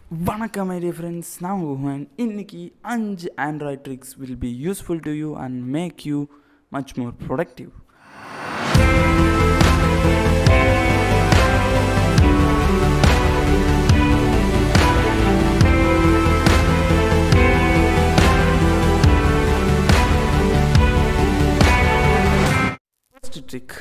Vanakkam my dear friends, நான் Guhan. இன்னைக்கு 5 Android tricks will be useful to you and make you much more productive. First trick,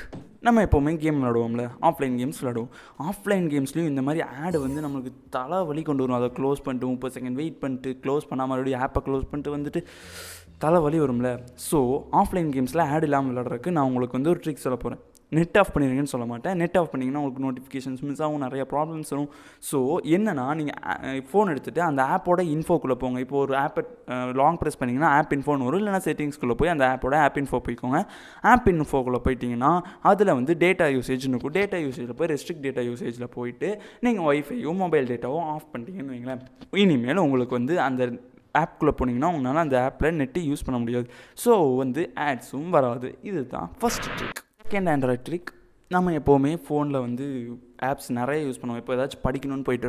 நம்ம எப்போவுமே game விளாடுவோம்ல, offline games விளாடுவோம். Offline கேம்ஸ்லையும் இந்த மாதிரி ஆடு வந்து நம்மளுக்கு தலை வலி கொண்டு வரும். அதை க்ளோஸ் பண்ணிட்டு 30 செகண்ட் வெயிட் பண்ணிட்டு க்ளோஸ் பண்ணால் மறுபடியும் ஆப்பை க்ளோஸ் பண்ணிட்டு வந்துட்டு தலை வலி வரும்ல. ஸோ ஆஃப்லைன் கேம்ஸில் ஆட் இல்லாமல் விளாட்றதுக்கு நான் உங்களுக்கு வந்து ஒரு ட்ரிக் சொல்ல போகிறேன். நெட் ஆஃப் பண்ணிடுங்கன்னு சொல்ல மாட்டேன். நெட் ஆஃப் பண்ணிங்கன்னா உங்களுக்கு நோட்டிஃபிகேஷன்ஸ் மிஸ் ஆகும், நிறைய ப்ராப்ளம்ஸ் வரும். ஸோ என்னென்னா, நீங்கள் ஃபோன் எடுத்துகிட்டு அந்த ஆப்போட இன்ஃபோக்குள்ளே போங்க. இப்போ ஒரு ஆப்பை லாங் ப்ரெஸ் பண்ணிங்கன்னா ஆப் இன்ஃபோன்னு வரும். இல்லைனா செட்டிங்ஸ்குள்ளே போய் அந்த ஆப்போட ஆப் இன்ஃபோ போய்க்கோங்க. ஆப் இன்ஃபோக்குள்ளே போயிட்டிங்கன்னா அதில் வந்து டேட்டா யூசேஜ்னு இருக்கும். டேட்டா யூசேஜில் போய் ரெஸ்ட்ரிக்ட் டேட்டா யூசேஜில் போயிட்டு நீங்கள் ஒய்ஃபையோ மொபைல் டேட்டாவோ ஆஃப் பண்ணிட்டீங்கன்னு வைங்களேன். இனிமேல் உங்களுக்கு வந்து அந்த ஆப்குள்ளே போனீங்கன்னா உங்களால் அந்த ஆப்பில் நெட்டு யூஸ் பண்ண முடியாது. ஸோ வந்து ஆட்ஸும் வராது. இதுதான் first trick. Second Android trick, நம்ம எப்போவுமே ஃபோனில் வந்து ஆப்ஸ் நிறைய யூஸ் பண்ணுவோம். இப்போ ஏதாச்சும் படிக்கணும்னு போயிட்டு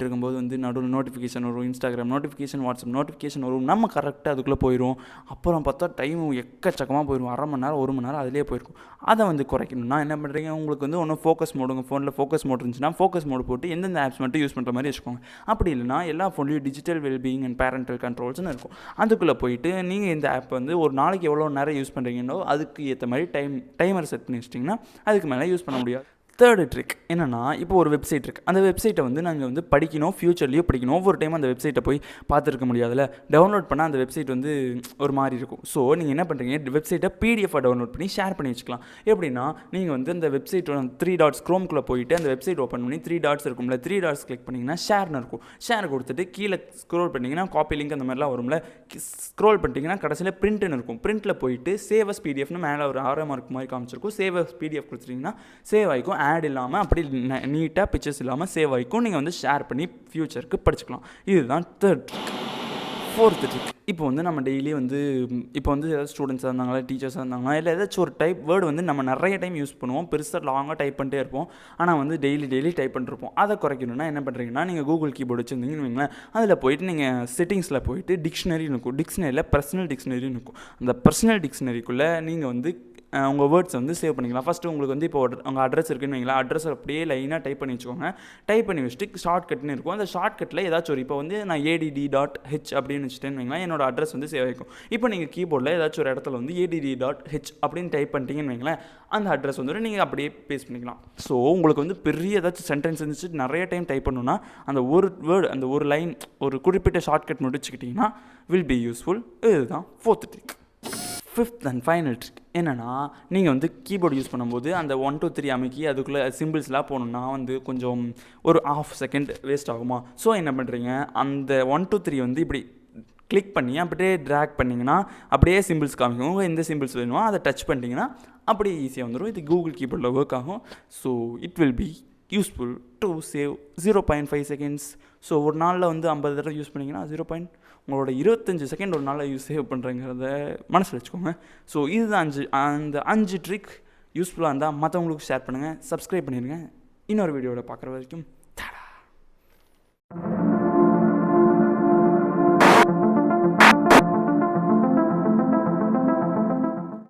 இருக்கும்போது வந்து நடுவில் நோட்டிஃபிகேஷன் வரும், இன்ஸ்டாகிராம் நோட்டிஃபிகேஷன், வாட்ஸ்அப் நோட்டிஃபிகேஷன் வரும். நம்ம கரெக்டாக அதுக்குள்ளே போயிடும். அப்புறம் பார்த்தா டைம் எக்கச்சக்கமாக போயிடும். அரை மணி நேரம் 1 மணி நேரம் அதிலே போயிருக்கும். அதை வந்து குறைக்கணும்னா என்ன பண்ணுறீங்க, உங்களுக்கு வந்து ஒன்றும் ஃபோக்கஸ் மோடுங்க, ஃபோனில் ஃபோக்கஸ் மோட் இருந்துச்சுன்னா ஃபோக்கஸ் மோடு போட்டு எந்தெந்த ஆப்ஸ் மட்டும் யூஸ் பண்ணுற மாதிரி வச்சுக்கோங்க. அப்படி இல்லைனா எல்லா ஃபோன்லேயும் டிஜிட்டல் வெல்பீயிங் அண்ட் பேரண்டல் கண்ட்ரோல்ஸ்னு இருக்கும். அதுக்குள்ளே போயிட்டு நீங்கள் இந்த ஆப் வந்து ஒரு நாளைக்கு எவ்வளோ நேரம் யூஸ் பண்ணுறீங்களோ அதுக்கு ஏற்ற மாதிரி டைமர் செட் பண்ணி வச்சிட்டிங்கன்னா அதுக்கு மேலே யூஸ் பண்ண முடியாது. தேர்டு ட்ரிக் என்னென்னா, இப்போ ஒரு வெப்சைட் இருக்குது. அந்த வெப்சைட்டை வந்து நாங்கள் வந்து படிக்கணும், ஃப்யூச்சர்லேயும் படிக்கணும். ஒவ்வொரு டைம் அந்த வெப்சைட்டை போய் பார்த்துருக்க முடியாதுல்ல. டவுன்லோட் பண்ணால் அந்த வெப்சைட் வந்து ஒரு மாதிரி இருக்கும். ஸோ நீங்கள் என்ன பண்ணுறீங்க, வெப்சைட்டை பிடிஎஃபாக டவுன்லோட் பண்ணி ஷேர் பண்ணி வச்சுக்கலாம். எப்படின்னா, நீங்கள் வந்து அந்த வெப்சைட்டோட 3 டாட்ஸ் க்ரோம்குள்ளே போயிட்டு அந்த வெப்சைட் ஓப்பன் பண்ணி 3 டாட்ஸ் இருக்கும்ல, 3 டாட்ஸ் கிளிக் பண்ணிங்கன்னா ஷேர்னு இருக்கும். ஷேர் கொடுத்துட்டு கீழே ஸ்க்ரோல் பண்ணிங்கன்னா காப்பி லிங்க் அந்த மாதிரிலாம் வரும்ல. ஸ்க்ரோல் பண்ணிட்டீங்கன்னா கடைசியில் பிரிண்ட்னு இருக்கும். பிரிண்ட்டில் போயிட்டு சேவ் அஸ் பிடிஎஃப்னு மேலே ஒரு 6 மார்க் மாதிரி காமிச்சிருக்கும். சேவ் அஸ் பிடிஎஃப் கொடுத்துட்டிங்கன்னா சேவ் ஆகிக்கும். ஆட் இல்லாமல் அப்படி நீட்டாக பிக்சர்ஸ் இல்லாமல் சேவ் ஆகிக்கும். நீங்கள் வந்து ஷேர் பண்ணி ஃப்யூச்சருக்கு படிச்சுக்கலாம். இதுதான் தேர்ட் ட்ரிக். ஃபோர்த்து ட்ரிக், இப்போ வந்து நம்ம டெய்லி வந்து இப்போ வந்து ஏதாவது ஸ்டூடெண்ட்ஸாக இருந்தாங்களா, டீச்சர்ஸாக இருந்தாங்களா, இல்லை ஏதாச்சும் ஒரு டைப் வேர்டு வந்து நம்ம நிறைய டைம் யூஸ் பண்ணுவோம். பெருசாக லாங்காக டைப் பண்ணிட்டே இருப்போம். ஆனால் வந்து டெய்லி டைப் பண்ணிருப்போம். அதை குறைக்கணும்னா என்ன பண்ணுறீங்கன்னா, நீங்கள் கூகுள் கீபோர்டு வச்சுருந்தீங்கன்னு வைங்களேன். அதில் போயிட்டு நீங்கள் செட்டிங்ஸில் போயிட்டு டிக்ஷனரின்னு இருக்கும். டிக்ஷனரியில் பர்சனல் டிக்ஷனரின்னு இருக்கும். அந்த பர்சனல் டிக்ஷனரிக்குள்ளே நீங்கள் வந்து உங்கள் வேர்ட்ஸ் வந்து சேவ் பண்ணிக்கலாம். ஃபஸ்ட்டு உங்களுக்கு வந்து இப்போ உங்கள் அட்ரஸ் இருக்குன்னு வைங்களேன். அட்ரஸ் அப்படியே லைனாக டைப் பண்ணி வச்சுக்கோங்க. டைப் பண்ணி வச்சுட்டு ஷார்ட்கட்னு இருக்கும். அந்த ஷார்ட்கட்டில் ஏதாச்சும் ஒரு இப்போ வந்து நான் ADD.H அப்படின்னு வச்சுட்டேன்னு வைங்களேன். என்னோட அட்ரஸ் வந்து சேவ் ஆகிக்கும். இப்போ நீங்கள் கீபோர்டில் ஏதாச்சும் ஒரு இடத்துல வந்து ADD.H அப்படின்னு டைப் பண்ணிட்டீங்கன்னு வைங்களேன். அந்த அட்ரஸ் வந்து நீங்கள் அப்படியே பேஸ்ட் பண்ணிக்கலாம். ஸோ உங்களுக்கு வந்து பெரிய ஏதாச்சும் சென்டென்ஸ் இருந்துச்சு நிறைய டைம் டைப் பண்ணணும்னா அந்த ஒரு வேர்டு, அந்த ஒரு லைன், ஒரு குறிப்பிட்ட ஷார்ட்கட் முடிச்சுக்கிட்டிங்கன்னா வில் பி யூஸ்ஃபுல். இதுதான் fourth trick. Fifth and final trick என்னென்னா, நீங்கள் வந்து கீபோர்டு யூஸ் பண்ணும்போது அந்த 1 2 3 அமைக்கி அதுக்குள்ளே சிம்பிள்ஸ்லாம் போகணுன்னா வந்து கொஞ்சம் ஒரு ½ செகண்ட் வேஸ்ட் ஆகுமா. ஸோ என்ன பண்ணுறீங்க, அந்த 1 2 3 வந்து இப்படி கிளிக் பண்ணி அப்படியே ட்ராக் பண்ணிங்கன்னா அப்படியே சிம்பிள்ஸ் காமிக்கும். உங்கள் எந்த சிம்பிள்ஸ் வேணுமோ அதை டச் பண்ணிட்டீங்கன்னா அப்படியே ஈஸியாக வந்துடும். இது கூகுள் கீபோர்டில் ஒர்க் ஆகும். So it will be useful to save 0.5 seconds. So ஒரு நாளில் வந்து 50 தடவை யூஸ் பண்ணிங்கன்னா உங்களோட 25 செகண்ட் ஒரு நாளில் சேவ் பண்ணுறங்கிறத மனசில் வச்சுக்கோங்க. ஸோ இதுதான் அந்த 5 ட்ரிக் யூஸ்ஃபுல்லாக இருந்தால் மற்றவங்களுக்கு ஷேர் பண்ணுங்கள், சப்ஸ்கிரைப் பண்ணிடுங்க. இன்னொரு வீடியோவில் பார்க்குற வரைக்கும்